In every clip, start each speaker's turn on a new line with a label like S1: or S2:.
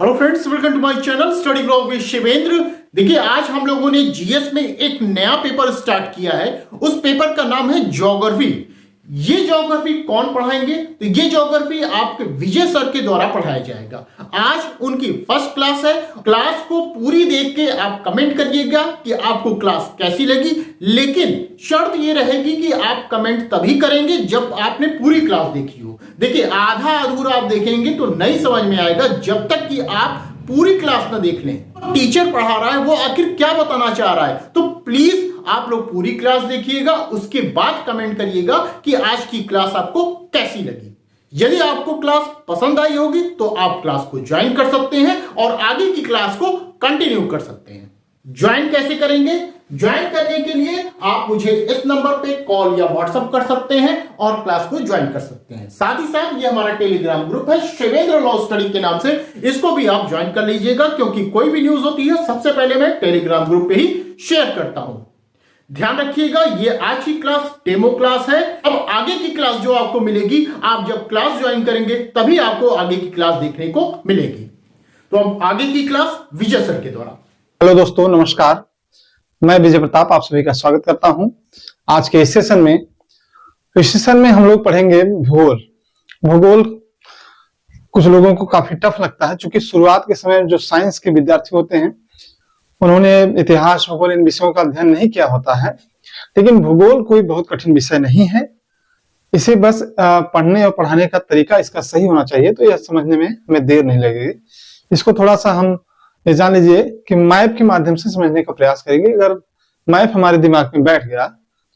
S1: Hello friends, welcome to my channel study blog with Shivendra. देखिए, आज हम लोगों ने जीएस में एक नया पेपर स्टार्ट किया है। उस पेपर का नाम है ज्योग्राफी। ये ज्योग्राफी कौन पढ़ाएंगे? तो ये ज्योग्राफी आपके विजय सर के द्वारा पढ़ाया जाएगा। आज उनकी फर्स्ट क्लास है। क्लास को पूरी देख के आप कमेंट करिएगा कि आपको क्लास कैसी लगी, लेकिन शर्त ये रहेगी कि आप कमेंट तभी करेंगे जब आपने पूरी क्लास देखी हो। देखिए, आधा अधूरा आप देखेंगे तो नहीं समझ में आएगा जब तक कि आप पूरी क्लास ना देख लें। टीचर पढ़ा रहा है वो आखिर क्या बताना चाह रहा है, तो प्लीज आप लोग पूरी क्लास देखिएगा, उसके बाद कमेंट करिएगा कि आज की क्लास आपको कैसी लगी। यदि आपको क्लास पसंद आई होगी तो आप क्लास को ज्वाइन कर सकते हैं और आगे की क्लास को कंटिन्यू कर सकते हैं। ज्वाइन कैसे करेंगे? ज्वाइन करने के लिए आप मुझे इस नंबर पे कॉल या व्हाट्सएप कर सकते हैं और क्लास को ज्वाइन कर सकते हैं। साथ ही साथ ये हमारा टेलीग्राम ग्रुप है शिवेंद्र लॉ स्टडी के नाम से, इसको भी आप ज्वाइन कर लीजिएगा, क्योंकि कोई भी न्यूज होती है सबसे पहले मैं टेलीग्राम ग्रुप पे ही शेयर करता हूं। ध्यान रखिएगा, ये आज की क्लास डेमो क्लास है। अब आगे की क्लास जो आपको मिलेगी, आप जब क्लास ज्वाइन करेंगे तभी आपको आगे की क्लास देखने को मिलेगी। तो अब आगे की क्लास विजय सर के द्वारा।
S2: हेलो दोस्तों, नमस्कार। मैं विजय प्रताप आप सभी का स्वागत करता हूं आज के इस सेशन में हम लोग पढ़ेंगे भूगोल। भूगोल कुछ लोगों को काफी टफ लगता है, क्योंकि शुरुआत के समय जो साइंस के विद्यार्थी होते हैं उन्होंने इतिहास, भूगोल इन विषयों का अध्ययन नहीं किया होता है। लेकिन भूगोल कोई बहुत कठिन विषय नहीं है। इसे बस पढ़ने और पढ़ाने का तरीका इसका सही होना चाहिए, तो यह समझने में हमें देर नहीं लगेगी। इसको थोड़ा सा हम ये जान लीजिए कि मैप के माध्यम से समझने का प्रयास करेंगे। अगर मैप हमारे दिमाग में बैठ गया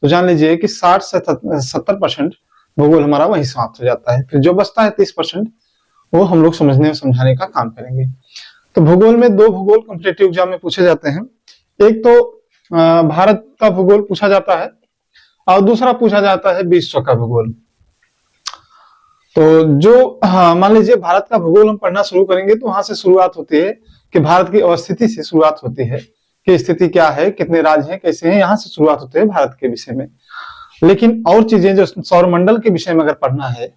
S2: तो जान लीजिए कि 60 से 70% भूगोल हमारा वहीं समाप्त हो जाता है। फिर जो बचता है 30% वो हम लोग समझने और समझाने का काम करेंगे। तो भूगोल में दो भूगोल कॉम्पिटिटिव एग्जाम में पूछे जाते हैं। एक तो भारत का भूगोल पूछा जाता है और दूसरा पूछा जाता है विश्व का भूगोल। तो जो मान लीजिए भारत का भूगोल हम पढ़ना शुरू करेंगे तो वहां से शुरुआत होती है कि भारत की अवस्थिति से शुरुआत होती है कि स्थिति क्या है, कितने राज्य हैं, कैसे हैं, यहाँ से शुरुआत होती है भारत के विषय में। लेकिन और चीजें जो सौरमंडल के विषय में अगर पढ़ना है,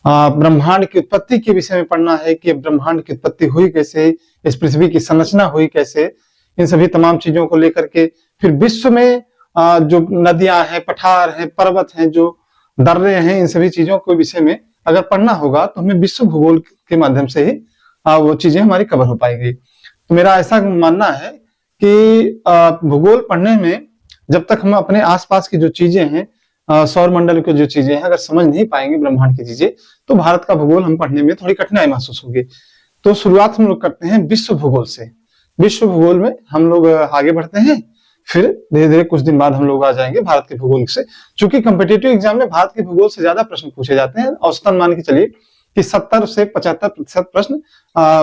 S2: ब्रह्मांड की उत्पत्ति के विषय में पढ़ना है कि ब्रह्मांड की उत्पत्ति हुई कैसे, इस पृथ्वी की संरचना हुई कैसे, इन सभी तमाम चीजों को लेकर के फिर विश्व में जो नदियां हैं, पठार हैं, पर्वत हैं, जो दर्रे हैं, इन सभी चीजों के विषय में अगर पढ़ना होगा तो हमें विश्व भूगोल के माध्यम से ही वो चीजें हमारी कवर हो पाएंगी। तो मेरा ऐसा मानना है कि भूगोल पढ़ने में जब तक हम अपने आसपास की जो चीजें हैं, सौरमंडल की जो चीजें हैं, अगर समझ नहीं पाएंगे ब्रह्मांड की चीजें, तो भारत का भूगोल हम पढ़ने में थोड़ी कठिनाई महसूस होगी। तो शुरुआत हम लोग करते हैं विश्व भूगोल से। विश्व भूगोल में हम लोग आगे बढ़ते हैं, फिर धीरे धीरे कुछ दिन बाद हम लोग आ जाएंगे भारत के भूगोल से। चूंकि कॉम्पिटिटिव एग्जाम में भारत के भूगोल से ज्यादा प्रश्न पूछे जाते हैं, औसतन मान के चलिए कि 70 से 75% प्रश्न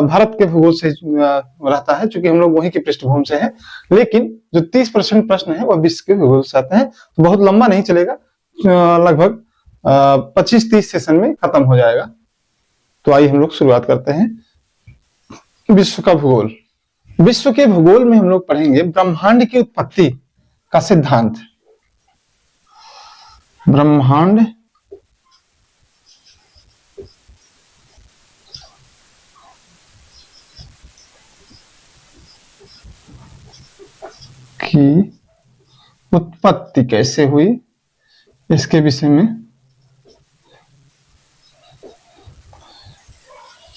S2: भारत के भूगोल से रहता है, क्योंकि हम लोग वहीं की पृष्ठभूमि से हैं। लेकिन जो 30% प्रश्न है वह विश्व के भूगोल से आते हैं। तो बहुत लंबा नहीं चलेगा, लगभग 25-30 सेशन में खत्म हो जाएगा। तो आइए हम लोग शुरुआत करते हैं विश्व का भूगोल। विश्व के भूगोल में हम लोग पढ़ेंगे ब्रह्मांड की उत्पत्ति का सिद्धांत। ब्रह्मांड की उत्पत्ति कैसे हुई, इसके विषय में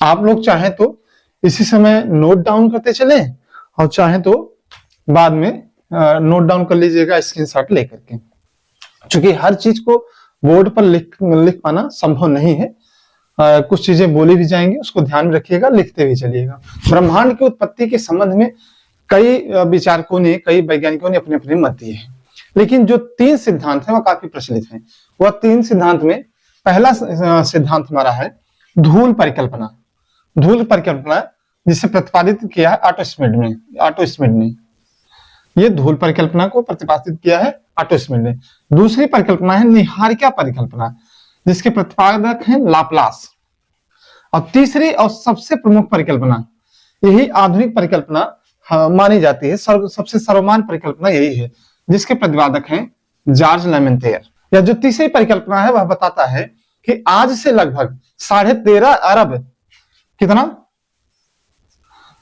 S2: आप लोग चाहे तो इसी समय नोट डाउन करते चले और चाहे तो बाद में नोट डाउन कर लीजिएगा स्क्रीनशॉट लेकर के, क्योंकि हर चीज को बोर्ड पर लिख पाना संभव नहीं है। कुछ चीजें बोली भी जाएंगी, उसको ध्यान में रखिएगा, लिखते भी चलिएगा। ब्रह्मांड की उत्पत्ति के संबंध में कई विचारकों ने, कई वैज्ञानिकों ने अपने अपने मत दिए हैं, लेकिन जो 3 सिद्धांत हैं वह काफी प्रचलित हैं। वह 3 सिद्धांत में पहला सिद्धांत हमारा है धूल परिकल्पना। धूल परिकल्पना जिसे प्रतिपादित किया है ऑटो स्मिड ने। ये धूल परिकल्पना को प्रतिपादित किया है ऑटो स्मिड ने। दूसरी परिकल्पना है निहारिका परिकल्पना, जिसके प्रतिपादक हैं लाप्लास। और तीसरी और सबसे प्रमुख परिकल्पना, यही आधुनिक परिकल्पना मानी जाती है, सबसे सर्वमान्य परिकल्पना यही है, जिसके प्रतिपादक हैं जॉर्ज लेमेंतेयर। या जो तीसरी परिकल्पना है वह बताता है कि आज से लगभग 13.5 अरब कितना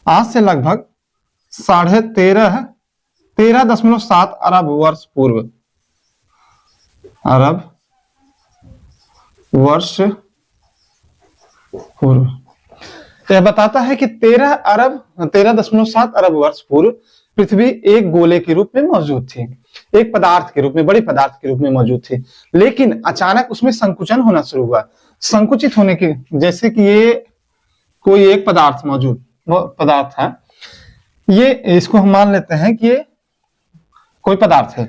S2: आज से लगभग 13.7 अरब वर्ष पूर्व, अरब वर्ष पूर्व, यह बताता है कि 13.7 अरब वर्ष पूर्व पृथ्वी एक गोले के रूप में मौजूद थी, एक पदार्थ के रूप में, बड़ी पदार्थ के रूप में मौजूद थी। लेकिन अचानक उसमें संकुचन होना शुरू हुआ। संकुचित होने के, जैसे कि ये कोई एक पदार्थ मौजूद पदार्थ है, ये इसको हम मान लेते हैं कि ये कोई पदार्थ है,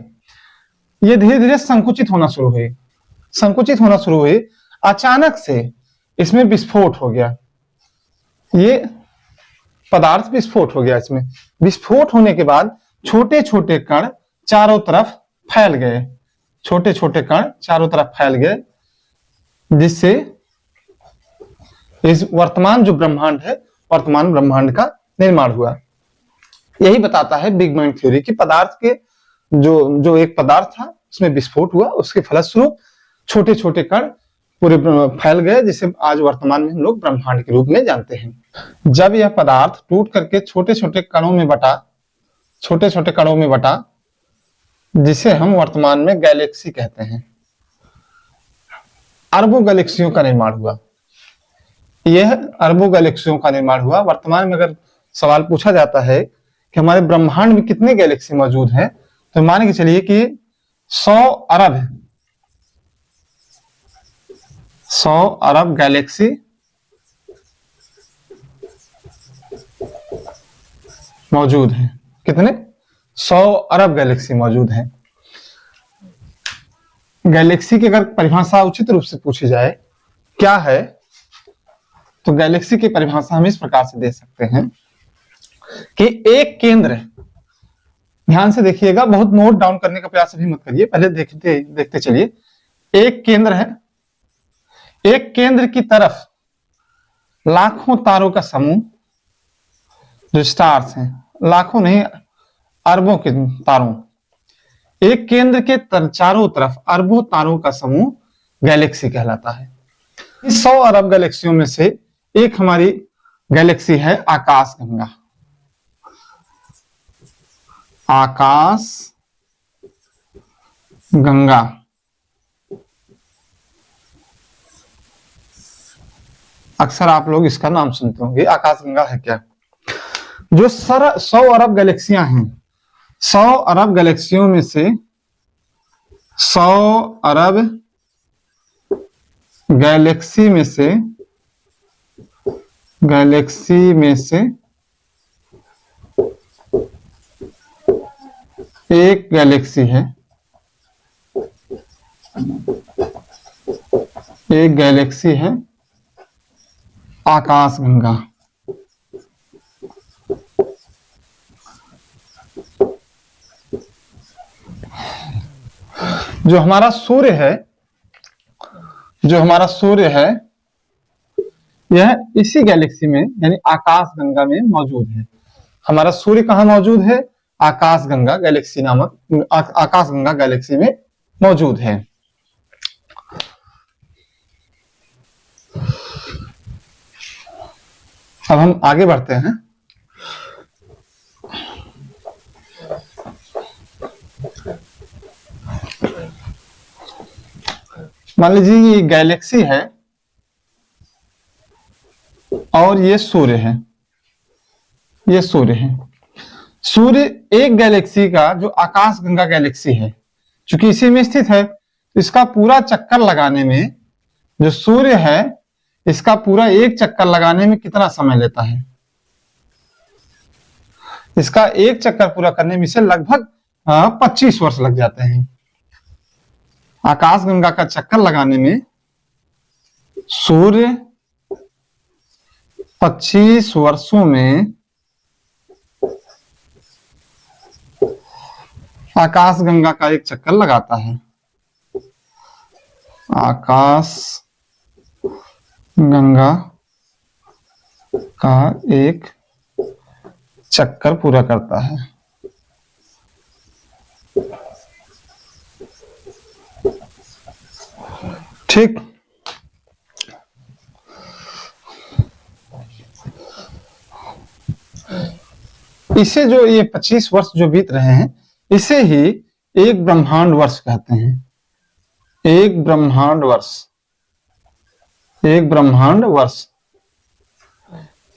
S2: ये धीरे धीरे संकुचित होना शुरू हुई, संकुचित होना शुरू हुई। अचानक से इसमें विस्फोट हो गया, ये पदार्थ विस्फोट हो गया। इसमें विस्फोट होने के बाद छोटे छोटे कण चारों तरफ फैल गए, छोटे छोटे कण चारों तरफ फैल गए, जिससे इस वर्तमान जो ब्रह्मांड है, वर्तमान ब्रह्मांड का निर्माण हुआ। यही बताता है बिग बैंग थ्योरी कि पदार्थ के जो एक पदार्थ था उसमें विस्फोट हुआ, उसके फलस्वरूप छोटे छोटे कण पूरे फैल गए, जिसे आज वर्तमान में हम लोग ब्रह्मांड के रूप में जानते हैं। जब यह पदार्थ टूट करके छोटे छोटे कणों में बटा, छोटे छोटे कणों में बटा, जिसे हम वर्तमान में गैलेक्सी कहते हैं, अरबों गैलेक्सियों का निर्माण हुआ। यह अरबों गैलेक्सियों का निर्माण हुआ। वर्तमान में अगर सवाल पूछा जाता है कि हमारे ब्रह्मांड में कितने गैलेक्सी मौजूद हैं, तो मान के चलिए कि 100 अरब है, 100 अरब गैलेक्सी मौजूद हैं। कितने? 100 अरब गैलेक्सी मौजूद हैं। गैलेक्सी की अगर परिभाषा उचित रूप से पूछी जाए क्या है, तो गैलेक्सी की परिभाषा हम इस प्रकार से दे सकते हैं कि एक केंद्र, ध्यान से देखिएगा, बहुत नोट डाउन करने का प्रयास भी मत करिए, पहले देखते चलिए। एक केंद्र है, एक केंद्र की तरफ लाखों तारों का समूह, जो स्टार्स हैं, लाखों नहीं अरबों के तारों, एक केंद्र के चारों तरफ अरबों तारों का समूह गैलेक्सी कहलाता है। इस 100 अरब गैलेक्सियों में से एक हमारी गैलेक्सी है आकाश गंगा। आकाश गंगा अक्सर आप लोग इसका नाम सुनते होंगे। आकाश गंगा है क्या? जो 100 अरब गैलेक्सियां हैं, 100 अरब गैलेक्सियों में से 100 अरब गैलेक्सी में से एक गैलेक्सी है, एक गैलेक्सी है आकाश गंगा। जो हमारा सूर्य है, जो हमारा सूर्य है, यह इसी गैलेक्सी में यानी आकाश गंगा में मौजूद है। हमारा सूर्य कहां मौजूद है? आकाश गंगा गैलेक्सी नामक आकाश गंगा गैलेक्सी में मौजूद है। अब हम आगे बढ़ते हैं। मान लीजिए ये गैलेक्सी है और ये सूर्य है, ये सूर्य है। सूर्य एक गैलेक्सी का जो आकाश गंगा गैलेक्सी है, चूंकि इसी में स्थित है, इसका पूरा चक्कर लगाने में, जो सूर्य है इसका पूरा एक चक्कर लगाने में कितना समय लेता है? इसका एक चक्कर पूरा करने में इसे लगभग 25 वर्ष लग जाते हैं। आकाश गंगा का चक्कर लगाने में सूर्य 25 वर्षों में आकाश गंगा का एक चक्कर लगाता है। आकाश गंगा का एक चक्कर पूरा करता है। ठीक, इसे जो ये 25 वर्ष जो बीत रहे हैं, इसे ही एक ब्रह्मांड वर्ष कहते हैं। एक ब्रह्मांड वर्ष, एक ब्रह्मांड वर्ष,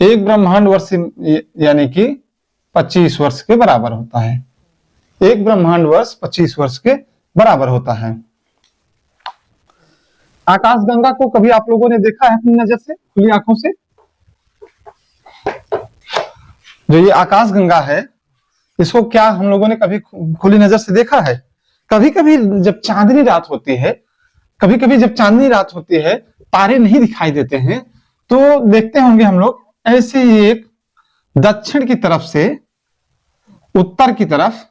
S2: एक ब्रह्मांड वर्ष यानी कि 25 वर्ष के बराबर होता है। एक ब्रह्मांड वर्ष 25 वर्ष के बराबर होता है। आकाशगंगा को कभी आप लोगों ने देखा है अपनी नजर से, खुली आंखों से? जो ये आकाशगंगा है, इसको क्या हम लोगों ने कभी खुली नजर से देखा है? कभी कभी जब चांदनी रात होती है, कभी कभी जब चांदनी रात होती है, तारे नहीं दिखाई देते हैं, तो देखते होंगे हम लोग ऐसे ही एक दक्षिण की तरफ से उत्तर की तरफ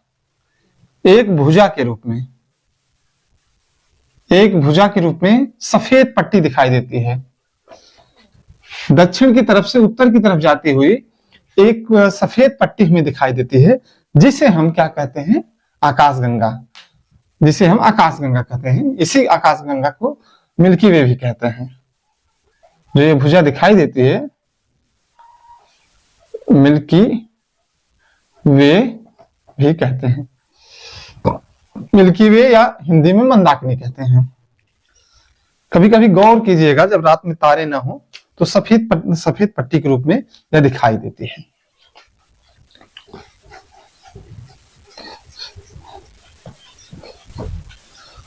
S2: एक भुजा के रूप में, एक भुजा के रूप में सफेद पट्टी दिखाई देती है। दक्षिण की तरफ से उत्तर की तरफ जाती हुई एक सफेद पट्टी हमें दिखाई देती है, जिसे हम क्या कहते हैं? आकाशगंगा, जिसे हम आकाशगंगा कहते हैं। इसी आकाशगंगा को मिल्की वे भी कहते हैं। जो ये भुजा दिखाई देती है, मिल्की वे भी कहते हैं। मिल्की वे या हिंदी में मंदाकिनी कहते हैं। कभी कभी गौर कीजिएगा, जब रात में तारे ना हो तो सफेद पट्टी के रूप में यह दिखाई देती है।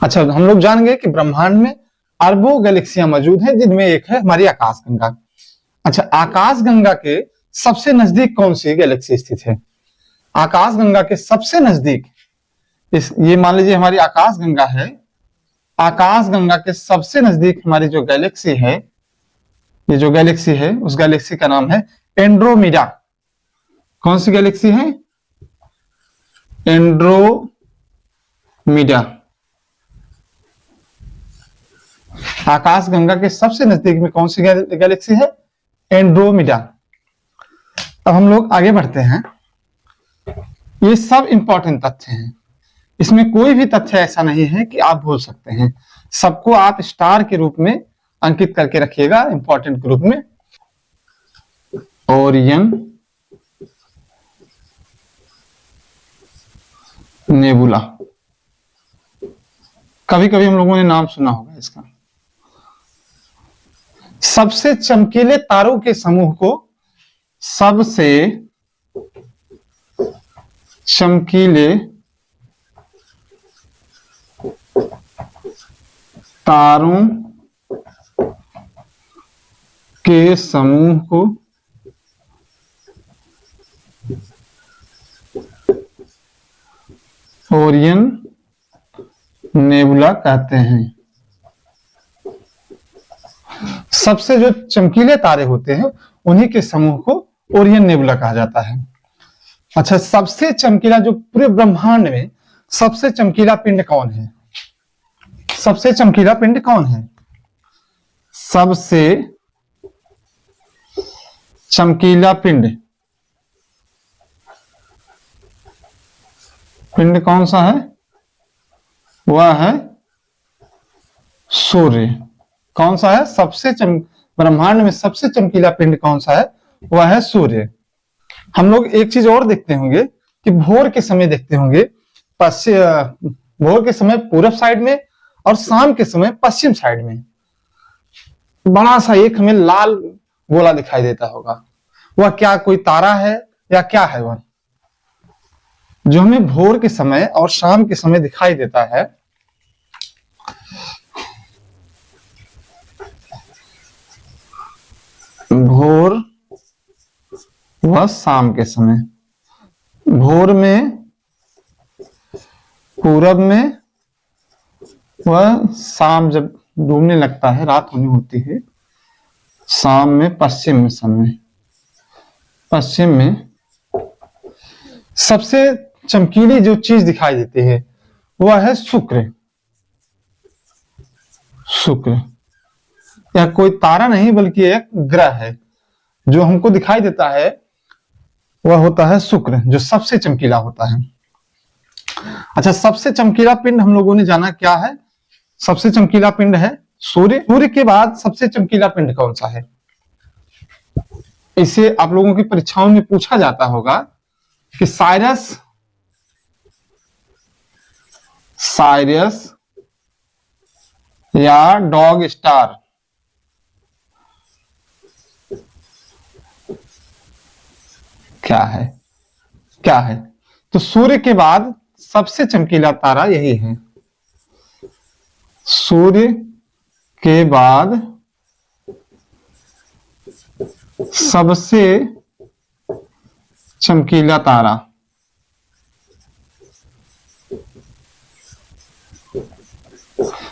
S2: अच्छा, हम लोग जानेंगे कि ब्रह्मांड में अरबों गैलेक्सियां मौजूद हैं, जिनमें एक है हमारी आकाशगंगा। अच्छा, आकाशगंगा के सबसे नजदीक कौन सी गैलेक्सी स्थित है? आकाशगंगा के सबसे नजदीक, ये मान लीजिए हमारी आकाशगंगा है, आकाशगंगा के सबसे नजदीक हमारी जो गैलेक्सी है, ये जो गैलेक्सी है, उस गैलेक्सी का नाम है एंड्रोमीडा। कौन सी गैलेक्सी है? एंड्रोमीडा। आकाशगंगा के सबसे नजदीक में कौन सी गैलेक्सी है? एंड्रोमीडा। अब हम लोग आगे बढ़ते हैं। ये सब इंपॉर्टेंट तथ्य हैं, इसमें कोई भी तथ्य ऐसा नहीं है कि आप भूल सकते हैं। सबको आप स्टार के रूप में अंकित करके रखिएगा, इंपॉर्टेंट के रूप में। ओरियन नेबुला, कभी कभी हम लोगों ने नाम सुना होगा इसका। सबसे चमकीले तारों के समूह को सबसे चमकीले तारों के समूह को ओरियन नेबुला कहते हैं। सबसे जो चमकीले तारे होते हैं, उन्हीं के समूह को ओरियन नेबुला कहा जाता है। अच्छा, सबसे चमकीला, जो पूरे ब्रह्मांड में सबसे चमकीला पिंड कौन है? सबसे चमकीला पिंड कौन है? सबसे चमकीला पिंड कौन सा है? वह है सूर्य। कौन सा है? ब्रह्मांड में सबसे चमकीला पिंड कौन सा है? वह है सूर्य। हम लोग एक चीज और देखते होंगे कि भोर के समय देखते होंगे, भोर के समय पूरब साइड में और शाम के समय पश्चिम साइड में बड़ा सा एक हमें लाल गोला दिखाई देता होगा। वह क्या कोई तारा है या क्या है? वह जो हमें भोर के समय और शाम के समय दिखाई देता है, भोर व शाम के समय, भोर में पूरब में, वह शाम जब डूबने लगता है, रात होनी होती है, शाम में पश्चिम में समय, पश्चिम में सबसे चमकीली जो चीज दिखाई देती है वह है शुक्र। शुक्र यह कोई तारा नहीं बल्कि एक ग्रह है। जो हमको दिखाई देता है वह होता है शुक्र, जो सबसे चमकीला होता है। अच्छा, सबसे चमकीला पिंड हम लोगों ने जाना क्या है? सबसे चमकीला पिंड है सूर्य। सूर्य के बाद सबसे चमकीला पिंड कौन सा है? इसे आप लोगों की परीक्षाओं में पूछा जाता होगा कि साइरस या डॉग स्टार क्या है? तो सूर्य के बाद सबसे चमकीला तारा यही है। सूर्य के बाद सबसे चमकीला तारा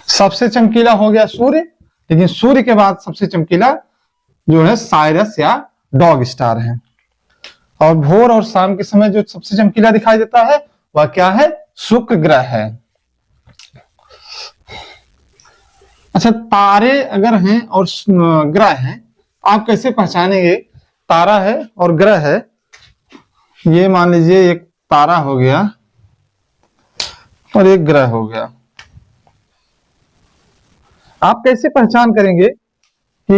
S2: सबसे चमकीला हो गया सूर्य, लेकिन सूर्य के बाद सबसे चमकीला जो है साइरस या डॉग स्टार है। और भोर और शाम के समय जो सबसे चमकीला दिखाई देता है वह क्या है? शुक्र ग्रह है। अच्छा, तारे अगर हैं और ग्रह हैं, आप कैसे पहचानेंगे तारा है और ग्रह है? ये मान लीजिए एक तारा हो गया और एक ग्रह हो गया। आप कैसे पहचान करेंगे कि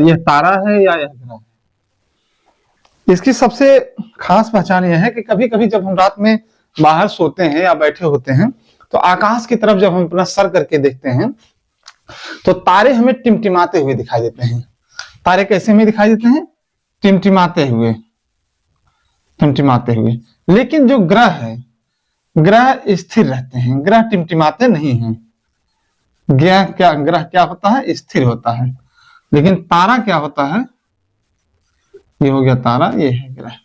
S2: यह तारा है या यह ग्रह है? इसकी सबसे खास पहचान यह है कि कभी कभी जब हम रात में बाहर सोते हैं या बैठे होते हैं तो आकाश की तरफ जब हम अपना सर करके देखते हैं तो तारे हमें टिमटिमाते हुए दिखाई देते हैं। तारे कैसे में दिखाई देते हैं? टिमटिमाते हुए। लेकिन जो ग्रह है, ग्रह स्थिर रहते हैं, ग्रह टिमटिमाते नहीं हैं। ग्रह क्या होता है? स्थिर होता है। लेकिन तारा क्या होता है? ये हो गया तारा, ये है ग्रह।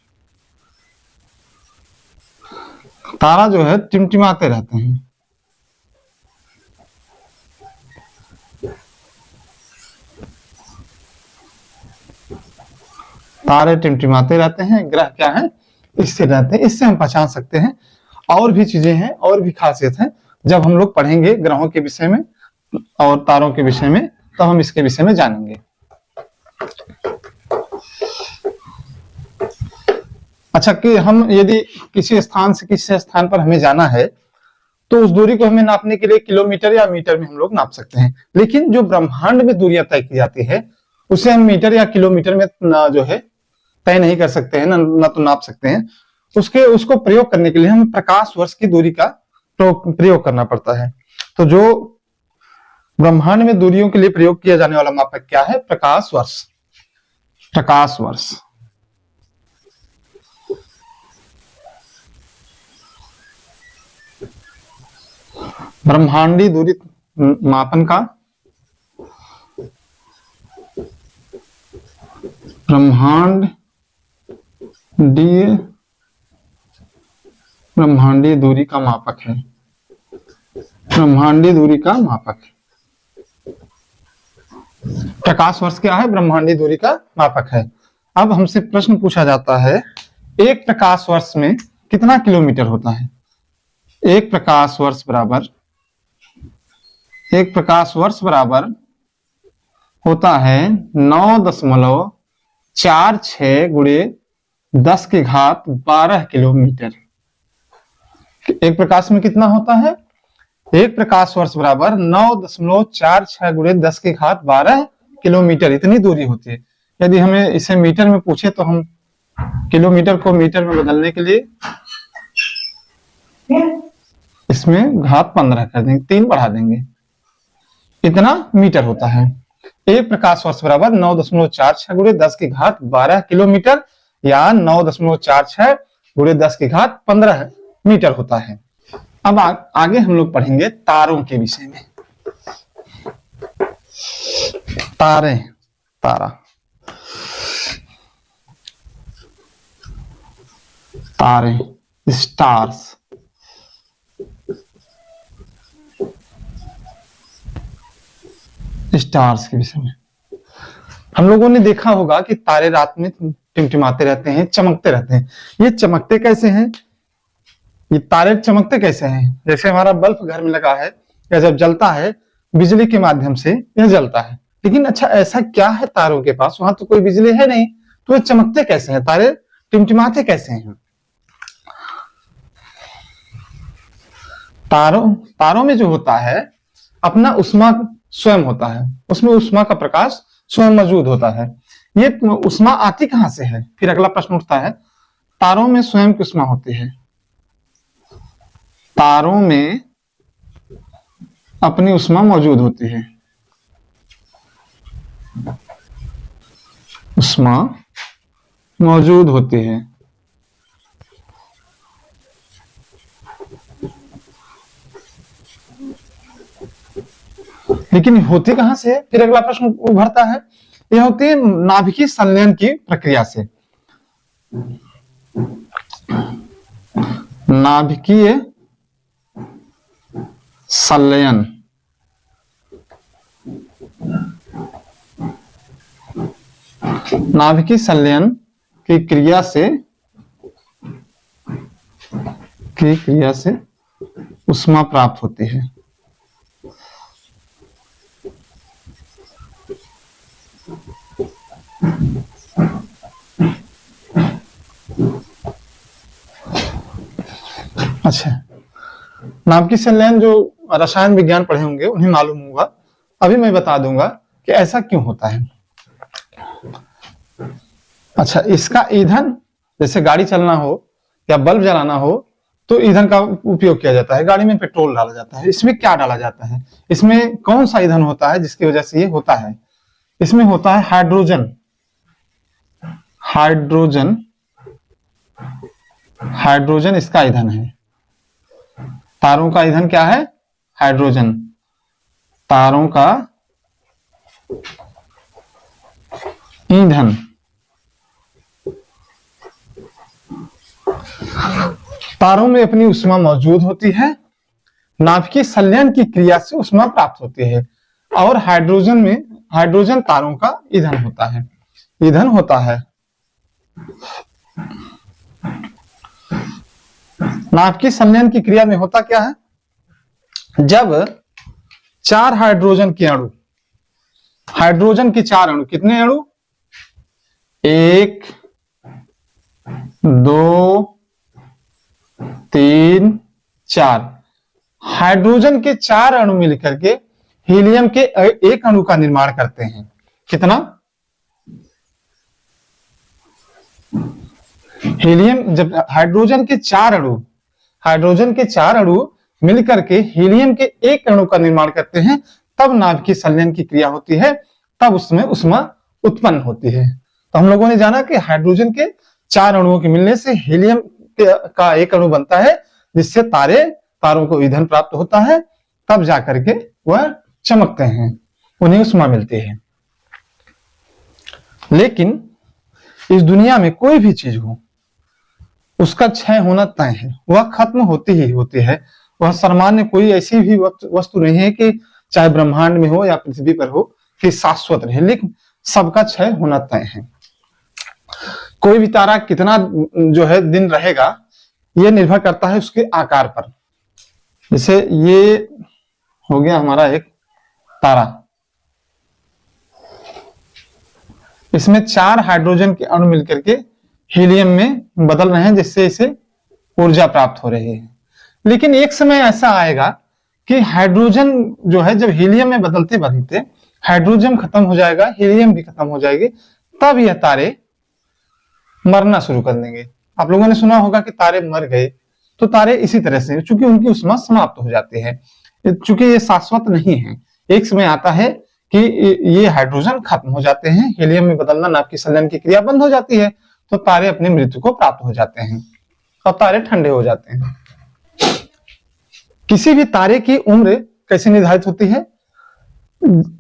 S2: तारा जो है टिमटिमाते रहते हैं। तारे टिमटिमाते रहते हैं, ग्रह क्या है? स्थिर रहते हैं। इससे हम पहचान सकते हैं। और भी चीजें हैं, और भी खासियत है। जब हम लोग पढ़ेंगे ग्रहों के विषय में और तारों के विषय में तो हम इसके विषय में जानेंगे। अच्छा, कि हम यदि किसी स्थान से किसी स्थान पर हमें जाना है तो उस दूरी को हमें नापने के लिए किलोमीटर या मीटर में हम लोग नाप सकते हैं। लेकिन जो ब्रह्मांड में दूरियां तय की जाती है उसे हम मीटर या किलोमीटर में जो है तय नहीं कर सकते हैं, ना तो नाप सकते हैं। उसको प्रयोग करने के लिए हमें प्रकाश वर्ष की दूरी का प्रयोग करना पड़ता है। तो जो ब्रह्मांड में दूरियों के लिए प्रयोग किया जाने वाला मापक क्या है? प्रकाश वर्ष। ब्रह्मांडीय दूरी मापन का ब्रह्मांडीय दूरी का मापक है। प्रकाश वर्ष क्या है? ब्रह्मांडीय दूरी का मापक है। अब हमसे प्रश्न पूछा जाता है, एक प्रकाश वर्ष में कितना किलोमीटर होता है? एक प्रकाश वर्ष होता है 9.46 गुणे 10 की घात 12 किलोमीटर। एक प्रकाश में कितना होता है? एक प्रकाश वर्ष बराबर 9.46 गुणे 10 की घात 12 किलोमीटर। इतनी दूरी होती है। यदि हमें इसे मीटर में पूछे तो हम किलोमीटर को मीटर में बदलने के लिए इसमें घात 15 कर देंगे, 3 बढ़ा देंगे। इतना मीटर होता है। एक प्रकाश वर्ष बराबर 9.46 गुणे 10 की घात 12 किलोमीटर या 9.46 गुणे 10 की घात 15 मीटर होता है। अब आगे हम लोग पढ़ेंगे तारों के विषय में। तारे, स्टार्स। स्टार्स के विषय में हम लोगों ने देखा होगा कि तारे रात में टिमटिमाते रहते हैं, चमकते रहते हैं। ये चमकते कैसे हैं? ये तारे चमकते कैसे हैं? जैसे हमारा बल्ब घर में लगा है या जब जलता है बिजली के माध्यम से यह जलता है। लेकिन अच्छा, ऐसा क्या है तारों के पास? वहां तो कोई बिजली है नहीं, तो ये चमकते कैसे हैं? तारे टिमटिमाते कैसे हैं? तारों में जो होता है अपना उष्मा स्वयं होता है, उसमें उष्मा का प्रकाश स्वयं मौजूद होता है। ये उष्मा आती कहां से है? फिर अगला प्रश्न उठता है, तारों में स्वयं की ऊष्मा होती है, तारों में अपनी ऊष्मा मौजूद होती है, ऊष्मा मौजूद होती है। लेकिन होती कहां से है? फिर अगला प्रश्न उभरता है, यह होती है नाभिकीय संलयन की प्रक्रिया से। नाभिकीय संलयन, नाभिकीय संलयन की क्रिया से ऊष्मा प्राप्त होती है। अच्छा, नाभिकीय संलयन जो रसायन विज्ञान पढ़े होंगे उन्हें मालूम होगा, अभी मैं बता दूंगा कि ऐसा क्यों होता है। अच्छा, इसका ईंधन, जैसे गाड़ी चलना हो या बल्ब जलाना हो तो ईंधन का उपयोग किया जाता है, गाड़ी में पेट्रोल डाला जाता है। इसमें क्या डाला जाता है? इसमें कौन सा ईंधन होता है जिसकी वजह से ये होता है? इसमें होता है हाइड्रोजन। हाइड्रोजन, हाइड्रोजन इसका ईंधन है। तारों का ईंधन क्या है? हाइड्रोजन। तारों का ईंधन, तारों में अपनी ऊष्मा मौजूद होती है, नाभिकीय संलयन की क्रिया से ऊष्मा प्राप्त होती है, और हाइड्रोजन तारों का ईंधन होता है, ईंधन होता है। नाभिकीय संलयन की क्रिया में होता क्या है? जब 4 हाइड्रोजन के अणु, हाइड्रोजन के 4 अणु, कितने अणु? 1 2 3 4, हाइड्रोजन के 4 अणु मिलकर के हीलियम के एक अणु का निर्माण करते हैं। कितना? हीलियम, जब हाइड्रोजन के 4 अणु मिलकर के हीलियम के एक अणु का निर्माण करते हैं, तब नाभिकीय संलयन की क्रिया होती है, तब उसमें ऊष्मा उत्पन्न होती है। तो हम लोगों ने जाना कि हाइड्रोजन के 4 अणुओं के मिलने से हीलियम का एक अणु बनता है, जिससे तारों को ईंधन प्राप्त होता है, तब जाकर के वह चमकते हैं, उन्हें ऊष्मा मिलती है। लेकिन इस दुनिया में कोई भी चीज हो, उसका क्षय होना तय है, वह खत्म होती ही होती है। वह सामान्य कोई ऐसी भी वस्तु नहीं है कि चाहे ब्रह्मांड में हो या पृथ्वी पर हो कि शाश्वत रहे, लेकिन सबका क्षय होना तय है। कोई भी तारा कितना जो है दिन रहेगा, यह निर्भर करता है उसके आकार पर। जैसे ये हो गया हमारा एक तारा, इसमें 4 हाइड्रोजन के अणु मिलकर के हीलियम में बदल रहे हैं, जिससे इसे ऊर्जा प्राप्त हो रही है। लेकिन एक समय ऐसा आएगा कि हाइड्रोजन जो है, जब हीलियम में बदलते बदलते हाइड्रोजन खत्म हो जाएगा, हीलियम भी खत्म हो जाएगी, तब यह तारे मरना शुरू कर देंगे। आप लोगों ने सुना होगा कि तारे मर गए, तो तारे इसी तरह से, चूंकि उनकी ऊष्मा समाप्त हो जाती है, चूंकि ये शाश्वत नहीं है, एक समय आता है कि ये हाइड्रोजन खत्म हो जाते हैं, हीलियम में बदलना, नाभिकीय संलयन की क्रिया बंद हो जाती है, तो तारे अपनी मृत्यु को प्राप्त हो जाते हैं और तारे ठंडे हो जाते हैं। किसी भी तारे की उम्र कैसे निर्धारित होती है?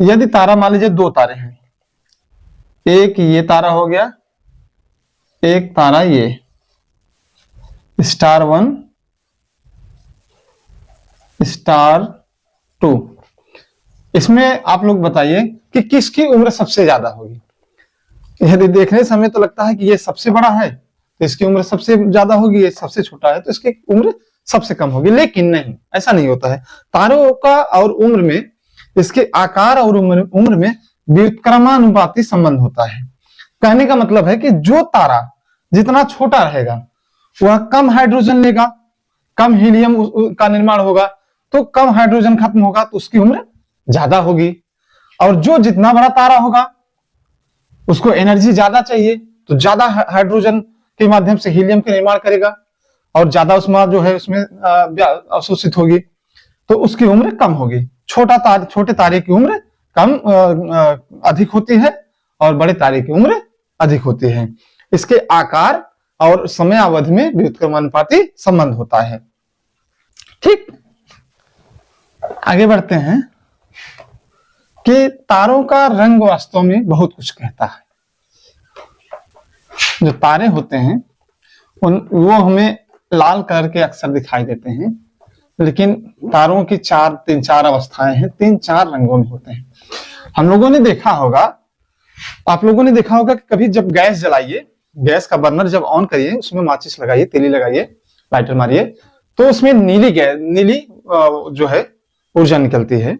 S2: यदि तारा, मान लीजिए 2 तारे हैं, एक ये तारा हो गया, एक तारा ये स्टार 1 स्टार 2, इसमें आप लोग बताइए कि किसकी उम्र सबसे ज्यादा होगी? यदि देखने समय तो लगता है कि ये सबसे बड़ा है तो इसकी उम्र सबसे ज्यादा होगी, ये सबसे छोटा है तो इसकी उम्र सबसे कम होगी। लेकिन नहीं, ऐसा नहीं होता है। तारों का और उम्र में, इसके आकार और उम्र में व्युत्क्रमानुपाती संबंध होता है। कहने का मतलब है कि जो तारा जितना छोटा रहेगा वह कम हाइड्रोजन लेगा, कम हीलियम का निर्माण होगा, तो कम हाइड्रोजन खत्म होगा, तो उसकी उम्र ज्यादा होगी। और जो जितना बड़ा तारा होगा उसको एनर्जी ज्यादा चाहिए, तो ज्यादा हाइड्रोजन के माध्यम से हीलियम के निर्माण करेगा और ज्यादा उष्मा जो है उसमें अवशोषित होगी, तो उसकी उम्र कम होगी। छोटे तारे की उम्र अधिक होती है और बड़े तारे की उम्र अधिक होती है। इसके आकार और समय अवधि में व्युत्क्रमानुपाती संबंध होता है। ठीक, आगे बढ़ते हैं कि तारों का रंग वास्तव में बहुत कुछ कहता है। जो तारे होते हैं वो हमें लाल कलर के अक्सर दिखाई देते हैं, लेकिन तारों की तीन चार अवस्थाएं हैं, 3-4 रंगों में होते हैं। आप लोगों ने देखा होगा कि कभी जब गैस जलाइए, गैस का बर्नर जब ऑन करिए, उसमें माचिस लगाइए, तीली लगाइए, लाइटर मारिए, तो उसमें नीली जो है ऊर्जा निकलती है,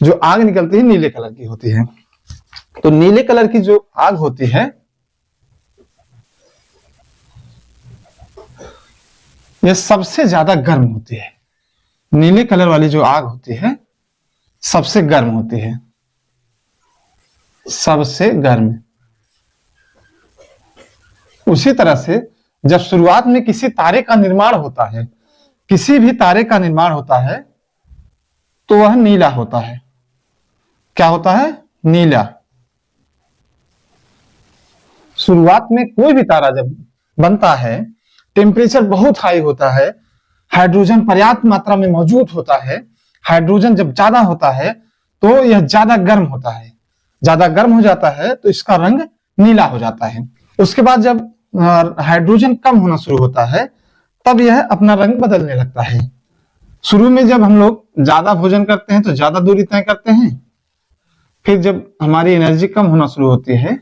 S2: जो आग निकलती है नीले कलर की होती है। तो नीले कलर की जो आग होती है यह सबसे ज्यादा गर्म होती है। नीले कलर वाली जो आग होती है सबसे गर्म होती है, सबसे गर्म। उसी तरह से जब शुरुआत में किसी तारे का निर्माण होता है, किसी भी तारे का निर्माण होता है, तो वह नीला होता है। क्या होता है? नीला। शुरुआत में कोई भी तारा जब बनता है, टेम्परेचर बहुत हाई होता है, हाइड्रोजन पर्याप्त मात्रा में मौजूद होता है। हाइड्रोजन जब ज्यादा होता है तो यह ज्यादा गर्म होता है, ज्यादा गर्म हो जाता है तो इसका रंग नीला हो जाता है। उसके बाद जब हाइड्रोजन कम होना शुरू होता है तब यह अपना रंग बदलने लगता है। शुरू में जब हम लोग ज्यादा भोजन करते हैं तो ज्यादा दूरी तय करते हैं, फिर जब हमारी एनर्जी कम होना शुरू होती है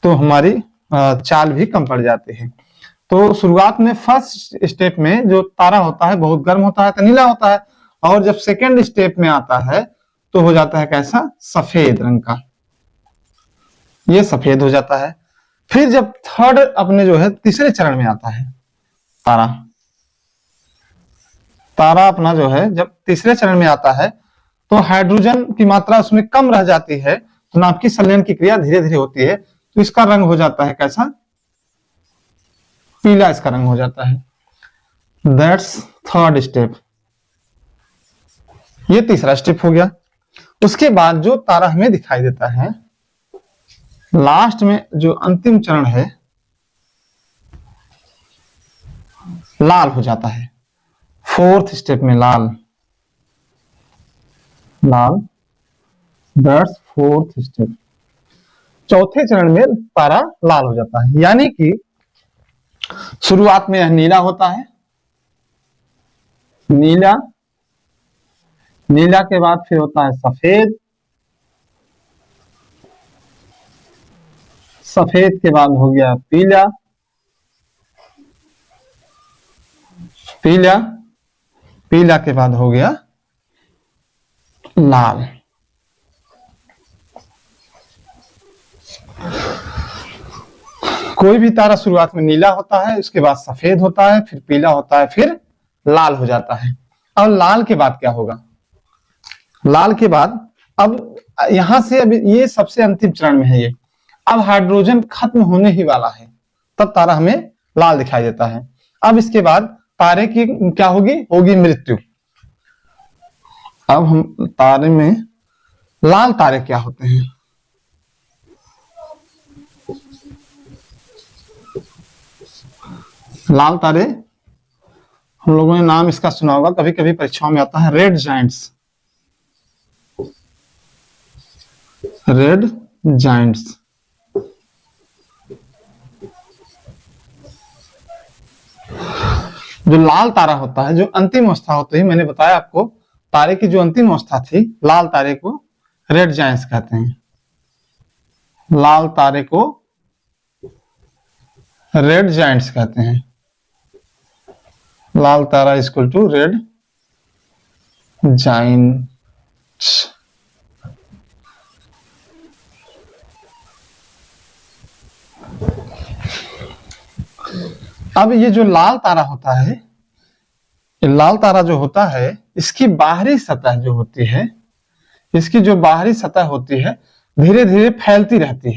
S2: तो हमारी चाल भी कम पड़ जाती है। तो शुरुआत में फर्स्ट स्टेप में जो तारा होता है बहुत गर्म होता है तो नीला होता है, और जब सेकेंड स्टेप में आता है तो हो जाता है कैसा? सफेद रंग का, ये सफेद हो जाता है। फिर जब थर्ड अपने जो है तीसरे चरण में आता है तारा अपना जो है जब तीसरे चरण में आता है तो हाइड्रोजन की मात्रा उसमें कम रह जाती है, तो नाभिकीय संलयन की क्रिया धीरे धीरे होती है, तो इसका रंग हो जाता है कैसा? पीला इसका रंग हो जाता है। दैट्स थर्ड स्टेप, ये तीसरा स्टेप हो गया। उसके बाद जो तारा हमें दिखाई देता है लास्ट में जो अंतिम चरण है, लाल हो जाता है। फोर्थ स्टेप में लाल, दैट्स फोर्थ स्टेप। चौथे चरण में तारा लाल हो जाता है, यानी कि शुरुआत में यह नीला होता है, नीला के बाद फिर होता है सफेद, सफेद के बाद हो गया पीला, पीला के बाद हो गया लाल। कोई भी तारा शुरुआत में नीला होता है, उसके बाद सफेद होता है, फिर पीला होता है, फिर लाल हो जाता है। अब लाल के बाद क्या होगा? लाल के बाद अब यहां से अब ये सबसे अंतिम चरण में है ये, अब हाइड्रोजन खत्म होने ही वाला है, तब तारा हमें लाल दिखाई देता है। अब इसके बाद तारे की क्या होगी मृत्यु। अब हम तारे में लाल तारे क्या होते हैं? लाल तारे हम लोगों ने नाम इसका सुना होगा, कभी कभी परीक्षाओं में आता है रेड जायंट्स। रेड जायंट्स जो लाल तारा होता है, जो अंतिम अवस्था होती है, मैंने बताया आपको तारे की जो अंतिम अवस्था थी, लाल तारे को रेड जायंट्स कहते हैं। लाल तारे को रेड जायंट्स कहते हैं। लाल तारा इक्वल टू रेड जायंट्स। अब ये जो लाल तारा होता है, ये लाल तारा जो होता है, इसकी बाहरी सतह जो होती है, इसकी जो बाहरी सतह होती है धीरे धीरे फैलती रहती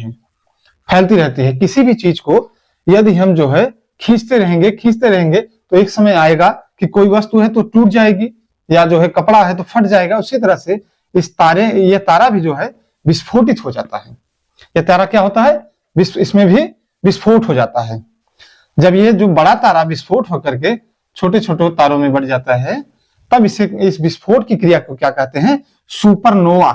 S2: है। किसी भी चीज को यदि हम जो है खींचते रहेंगे तो एक समय आएगा कि कोई वस्तु है तो टूट जाएगी, या जो है कपड़ा है तो फट जाएगा। उसी तरह से ये तारा भी जो है विस्फोटित हो जाता है। यह तारा क्या होता है, इसमें भी विस्फोट हो जाता है। जब ये जो बड़ा तारा विस्फोट होकर के छोटे छोटे तारों में बढ़ जाता है, तब इस विस्फोट की क्रिया को क्या कहते हैं, सुपरनोवा।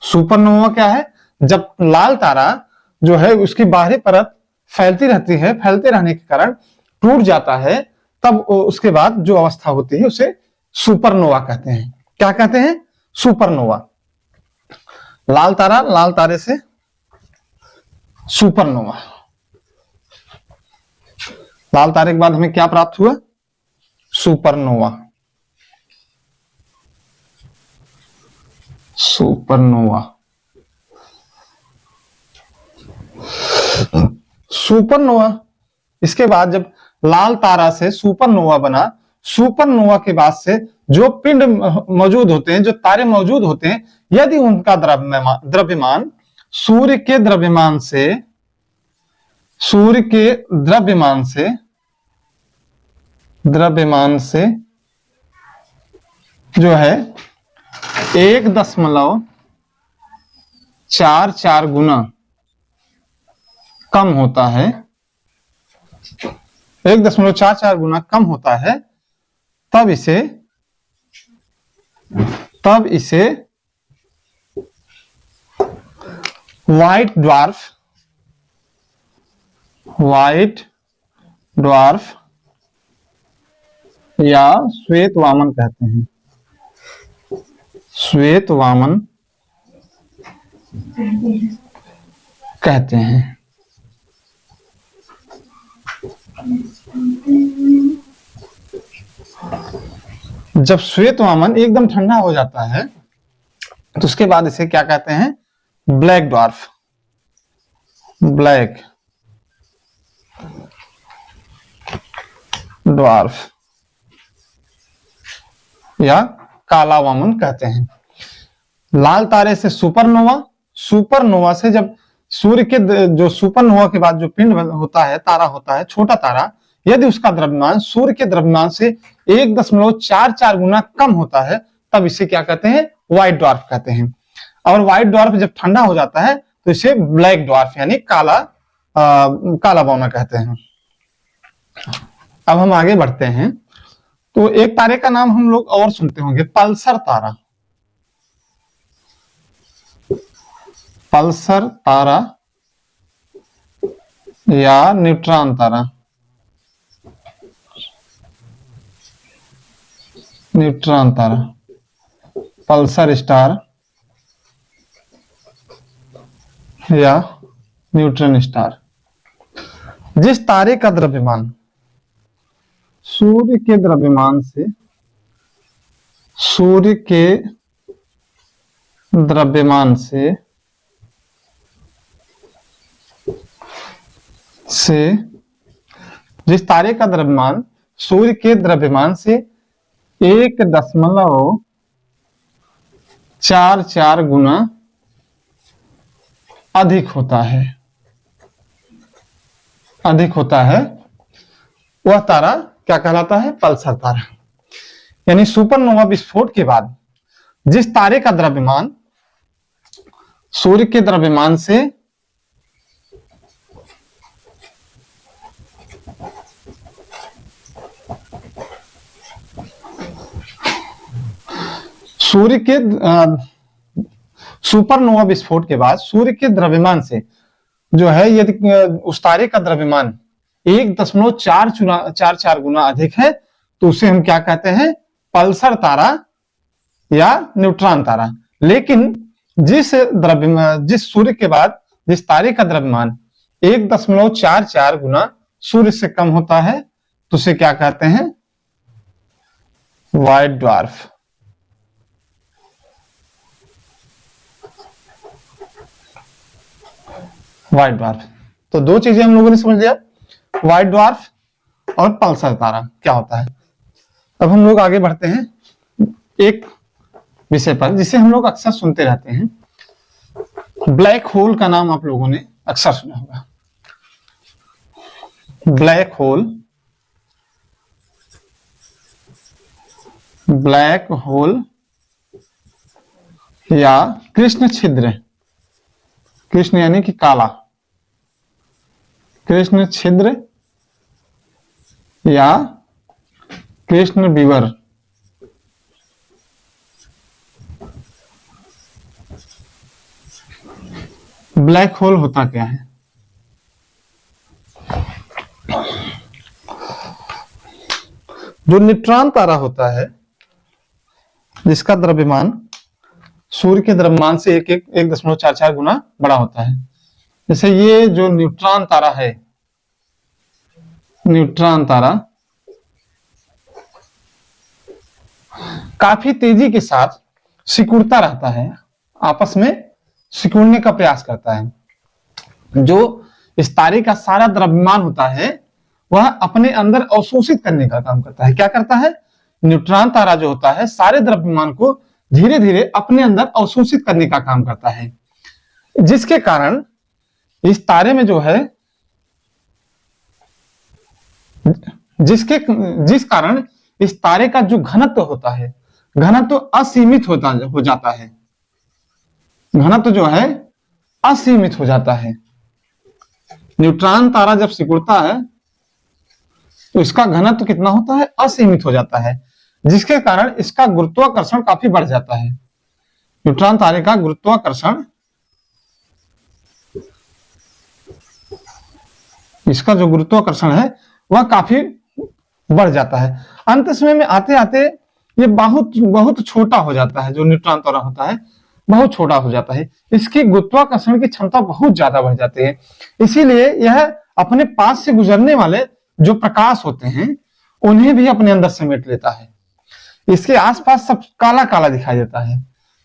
S2: सुपरनोवा क्या है, जब लाल तारा जो है उसकी बाहरी परत फैलती रहती है, फैलते रहने के कारण टूट जाता है, तब उसके बाद जो अवस्था होती है उसे सुपरनोवा कहते हैं। क्या कहते हैं, सुपरनोवा। लाल तारे से सुपरनोवा। लाल तारे के बाद हमें क्या प्राप्त हुआ, सुपरनोवा। सुपरनोवा। इसके बाद जब लाल तारा से सुपरनोवा बना, सुपरनोवा के बाद से जो पिंड मौजूद होते हैं, जो तारे मौजूद होते हैं, यदि उनका द्रव्यमान सूर्य के द्रव्यमान से जो है 1.44 गुना कम होता है, 1.44 गुना कम होता है, तब इसे व्हाइट ड्वार्फ या श्वेत वामन कहते हैं। श्वेत वामन कहते हैं। जब श्वेत वामन एकदम ठंडा हो जाता है तो उसके बाद इसे क्या कहते हैं, ब्लैक ड्वार्फ या काला वामन कहते हैं। लाल तारे से सुपरनोवा से जब सूर्य के जो सुपरनोवा के बाद जो पिंड होता है, तारा होता है, छोटा तारा, यदि उसका द्रव्यमान सूर्य के द्रव्यमान से 1.44 गुना कम होता है, तब इसे क्या कहते हैं, व्हाइट ड्वार्फ कहते हैं। और व्हाइट ड्वार्फ जब ठंडा हो जाता है तो इसे ब्लैक ड्वार्फ यानी काला वामन कहते हैं। अब हम आगे बढ़ते हैं तो एक तारे का नाम हम लोग और सुनते होंगे, पल्सर तारा या न्यूट्रॉन तारा। पल्सर स्टार या न्यूट्रॉन स्टार। जिस तारे का द्रव्यमान सूर्य के द्रव्यमान से जिस तारे का द्रव्यमान सूर्य के द्रव्यमान से 1.44 गुना अधिक होता है, वह तारा क्या कहलाता है, पल्सर तारा। यानी सुपरनोवा विस्फोट के बाद जिस तारे का द्रव्यमान सूर्य के द्रव्यमान से सुपरनोवा विस्फोट के बाद सूर्य के द्रव्यमान से जो है, यदि उस तारे का द्रव्यमान 1.44 गुना अधिक है, तो उसे हम क्या कहते हैं, पल्सर तारा या न्यूट्रॉन तारा। लेकिन जिस सूर्य के बाद जिस तारे का द्रव्यमान 1.44 गुना सूर्य से कम होता है, तो उसे क्या कहते हैं, व्हाइट ड्वार्फ। तो दो चीजें हम लोगों ने समझ लिया, व्हाइट ड्वार्फ और पल्सर तारा क्या होता है। अब हम लोग आगे बढ़ते हैं एक विषय पर जिसे हम लोग अक्सर सुनते रहते हैं, ब्लैक होल का नाम आप लोगों ने अक्सर सुना होगा। ब्लैक होल, ब्लैक होल या कृष्ण छिद्र, कृष्ण यानी कि काला, कृष्ण छिद्र या कृष्ण विवर। ब्लैक होल होता क्या है? जो न्यूट्रॉन तारा होता है जिसका द्रव्यमान सूर्य के द्रव्यमान से 1.44 गुना बड़ा होता है, जैसे ये जो न्यूट्रॉन तारा है, न्यूट्रॉन तारा काफी तेजी के साथ सिकुड़ता रहता है, आपस में सिकुड़ने का प्रयास करता है। जो इस तारे का सारा द्रव्यमान होता है वह अपने अंदर अवशोषित करने का काम करता है। क्या करता है? न्यूट्रॉन तारा जो होता है सारे द्रव्यमान को धीरे धीरे अपने अंदर अवशोषित करने का काम करता है, जिसके कारण इस तारे में जो है जिस कारण इस तारे का जो घनत्व होता है, घनत्व असीमित हो जाता है, घनत्व जो है असीमित हो जाता है। न्यूट्रॉन तारा जब सिकुड़ता है तो इसका घनत्व कितना होता है? असीमित हो जाता है, जिसके कारण इसका गुरुत्वाकर्षण काफी बढ़ जाता है। न्यूट्रॉन तारे का गुरुत्वाकर्षण, इसका जो गुरुत्वाकर्षण है वह काफी बढ़ जाता है। अंत समय में आते आते ये बहुत छोटा हो जाता है। जो न्यूट्रॉन तारा होता है बहुत छोटा हो जाता है, इसकी गुरुत्वाकर्षण की क्षमता बहुत ज्यादा बढ़ जाती है। इसीलिए यह अपने पास से गुजरने वाले जो प्रकाश होते हैं उन्हें भी अपने अंदर समेट लेता है। इसके आसपास सब काला काला दिखाई देता है,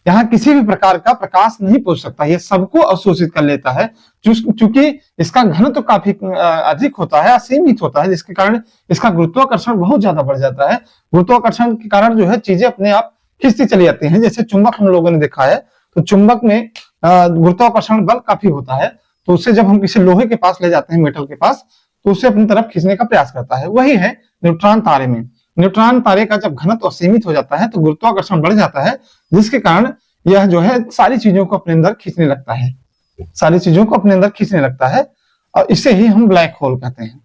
S2: यहाँ किसी भी प्रकार का प्रकाश नहीं पहुंच सकता, यह सबको अवशोषित कर लेता है। चूंकि इसका घनत्व तो काफी अधिक होता है, असीमित होता है, जिसके कारण इसका गुरुत्वाकर्षण बहुत ज्यादा बढ़ जाता है। गुरुत्वाकर्षण के कारण जो है चीजें अपने आप खिंचती चली जाती हैं। जैसे चुंबक हम लोगों ने देखा है, तो चुंबक में गुरुत्वाकर्षण बल काफी होता है, तो उसे जब हम किसी लोहे के पास ले जाते हैं, मेटल के पास, तो उसे अपनी तरफ खींचने का प्रयास करता है। वही है न्यूट्रॉन तारे में। न्यूट्रॉन तारे का जब घनत्व असीमित हो जाता है तो गुरुत्वाकर्षण बढ़ जाता है, जिसके कारण यह जो है सारी चीजों को अपने अंदर खींचने लगता है, सारी चीजों को अपने अंदर खींचने लगता है, और इसे ही हम ब्लैक होल कहते हैं।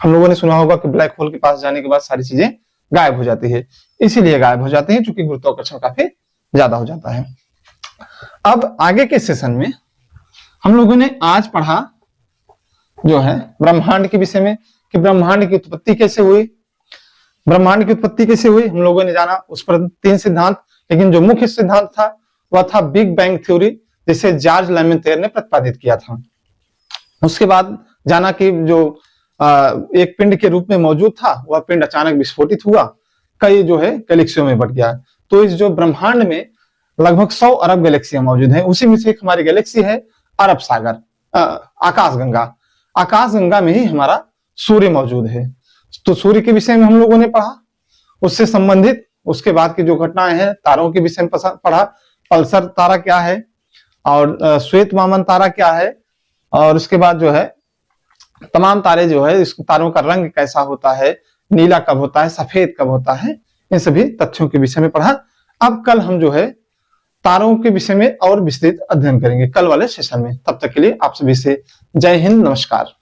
S2: हम लोगों ने सुना होगा कि ब्लैक होल के पास जाने के बाद सारी चीजें गायब हो जाती है, इसीलिए गायब हो जाती है क्योंकि गुरुत्वाकर्षण काफी ज्यादा हो जाता है। अब आगे के सेशन में हम लोगों ने आज पढ़ा जो है ब्रह्मांड के विषय में, कि ब्रह्मांड की उत्पत्ति कैसे हुई। ब्रह्मांड की उत्पत्ति कैसे हुई हम लोगों ने जाना, उस पर 3 सिद्धांत, लेकिन जो मुख्य सिद्धांत था वह था बिग बैंग थ्योरी, जिसे जॉर्ज लेमेंतेर ने प्रतिपादित किया था। उसके बाद जाना कि जो एक पिंड के रूप में मौजूद था वह पिंड अचानक विस्फोटित हुआ, कई जो है गैलेक्सियों में बट गया। तो इस जो ब्रह्मांड में लगभग 100 अरब गैलेक्सियां मौजूद हैं, उसी में से एक हमारी गैलेक्सी है अरब सागर, आकाशगंगा। आकाशगंगा में ही हमारा सूर्य मौजूद है। तो सूर्य के विषय में हम लोगों ने पढ़ा, उससे संबंधित उसके बाद की जो घटनाएं हैं, तारों के विषय में पढ़ा, पल्सर तारा क्या है और श्वेत वामन तारा क्या है, और उसके बाद जो है तमाम तारे जो है, इस तारों का रंग कैसा होता है, नीला कब होता है, सफेद कब होता है, इन सभी तथ्यों के विषय में पढ़ा। अब कल हम जो है तारों के विषय में और विस्तृत अध्ययन करेंगे कल वाले सेशन में। तब तक के लिए आप सभी से जय हिंद, नमस्कार।